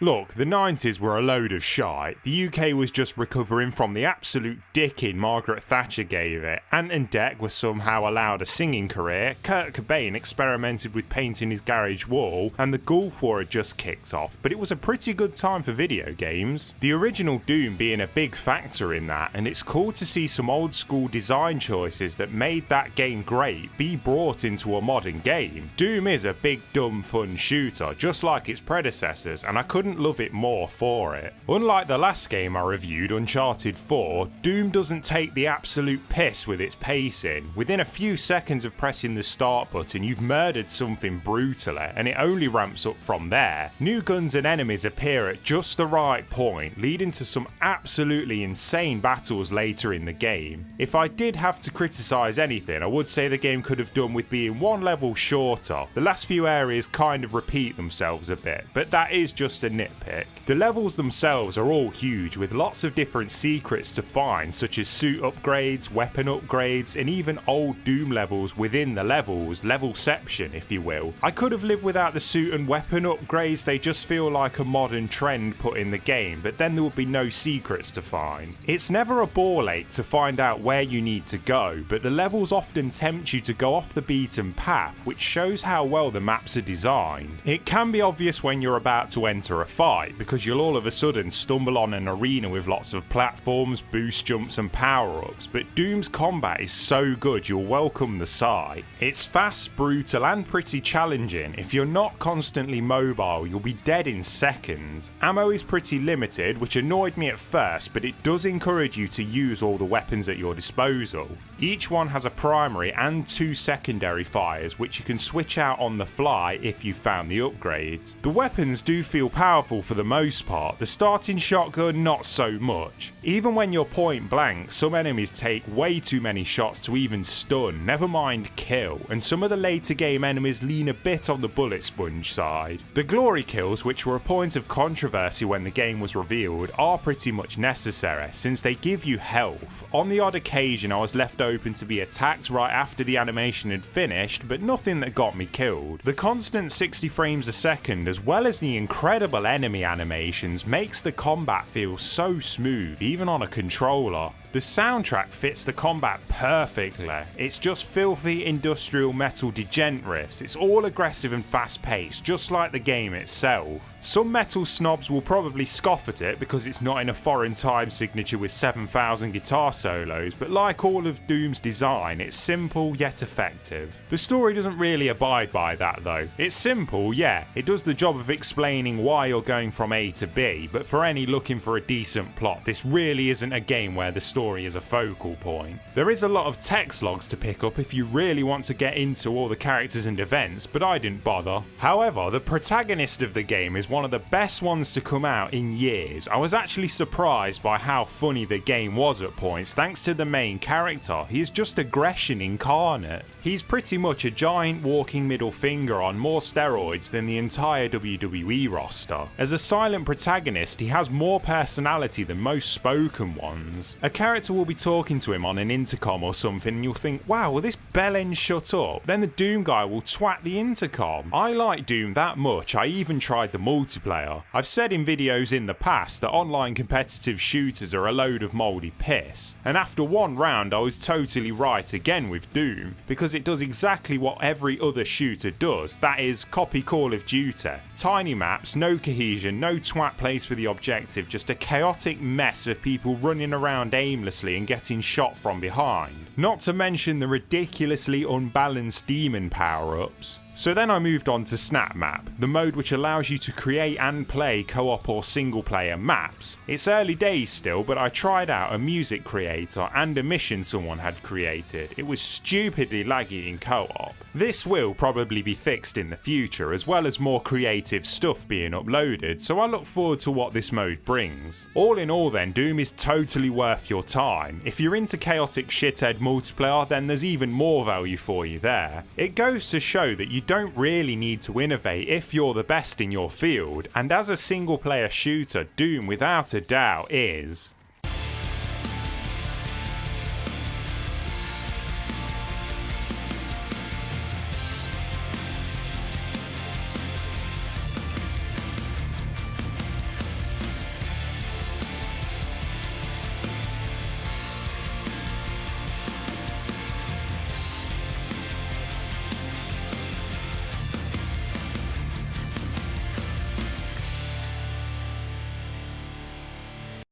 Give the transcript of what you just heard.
Look, the 90s were a load of shite. The UK was just recovering from the absolute dicking Margaret Thatcher gave it. Ant and Dec were somehow allowed a singing career, Kurt Cobain experimented with painting his garage wall, and the Gulf War had just kicked off, but it was a pretty good time for video games. The original Doom being a big factor in that, and it's cool to see some old school design choices that made that game great be brought into a modern game. Doom is a big dumb fun shooter, just like its predecessors, and I couldn't love it more for it. Unlike the last game I reviewed, Uncharted 4, Doom doesn't take the absolute piss with its pacing. Within a few seconds of pressing the start button, you've murdered something brutally, and it only ramps up from there. New guns and enemies appear at just the right point, leading to some absolutely insane battles later in the game. If I did have to criticise anything, I would say the game could have done with being one level shorter. The last few areas kind of repeat themselves a bit, but that is just a nitpick. The levels themselves are all huge, with lots of different secrets to find, such as suit upgrades, weapon upgrades, and even old Doom levels within the levels, levelception if you will. I could have lived without the suit and weapon upgrades, they just feel like a modern trend put in the game, but then there would be no secrets to find. It's never a ball ache to find out where you need to go, but the levels often tempt you to go off the beaten path, which shows how well the maps are designed. It can be obvious when you're about to enter a fight, because you'll all of a sudden stumble on an arena with lots of platforms, boost jumps and power-ups, but Doom's combat is so good you'll welcome the sight. It's fast, brutal and pretty challenging. If you're not constantly mobile, you'll be dead in seconds. Ammo is pretty limited, which annoyed me at first, but it does encourage you to use all the weapons at your disposal. Each one has a primary and 2 secondary fires, which you can switch out on the fly if you found the upgrades. The weapons do feel powerful for the most part, the starting shotgun not so much. Even when you're point blank, some enemies take way too many shots to even stun, never mind kill, and some of the later game enemies lean a bit on the bullet sponge side. The glory kills, which were a point of controversy when the game was revealed, are pretty much necessary, since they give you health. On the odd occasion I was left open to be attacked right after the animation had finished, but nothing that got me killed. The constant 60 frames a second, as well as the incredible enemy animations, makes the combat feel so smooth, even on a controller. The soundtrack fits the combat perfectly. It's just filthy industrial metal djent riffs. It's all aggressive and fast paced, just like the game itself. Some metal snobs will probably scoff at it because it's not in a foreign time signature with 7,000 guitar solos, but like all of Doom's design, it's simple yet effective. The story doesn't really abide by that though. It's simple, yeah, it does the job of explaining why you're going from A to B, but for any looking for a decent plot, this really isn't a game where the story is a focal point. There is a lot of text logs to pick up if you really want to get into all the characters and events, but I didn't bother. However, the protagonist of the game is one of the best ones to come out in years. I was actually surprised by how funny the game was at points thanks to the main character. He is just aggression incarnate. He's pretty much a giant walking middle finger on more steroids than the entire WWE roster. As a silent protagonist, he has more personality than most spoken ones. A character will be talking to him on an intercom or something and you'll think, wow, will this bellend shut up? Then the Doom guy will twat the intercom. I like Doom that much, I even tried the multiplayer. I've said in videos in the past that online competitive shooters are a load of mouldy piss, and after one round I was totally right again with Doom, because it does exactly what every other shooter does, that is, copy Call of Duty. Tiny maps, no cohesion, no twat plays for the objective, just a chaotic mess of people running around aimlessly and getting shot from behind. Not to mention the ridiculously unbalanced demon power-ups. So then I moved on to Snap Map, the mode which allows you to create and play co-op or single player maps. It's early days still, but I tried out a music creator and a mission someone had created. It was stupidly laggy in co-op. This will probably be fixed in the future, as well as more creative stuff being uploaded, so I look forward to what this mode brings. All in all then, Doom is totally worth your time. If you're into chaotic shithead multiplayer, then there's even more value for you there. It goes to show that you don't really need to innovate if you're the best in your field, and as a single player shooter, Doom without a doubt is.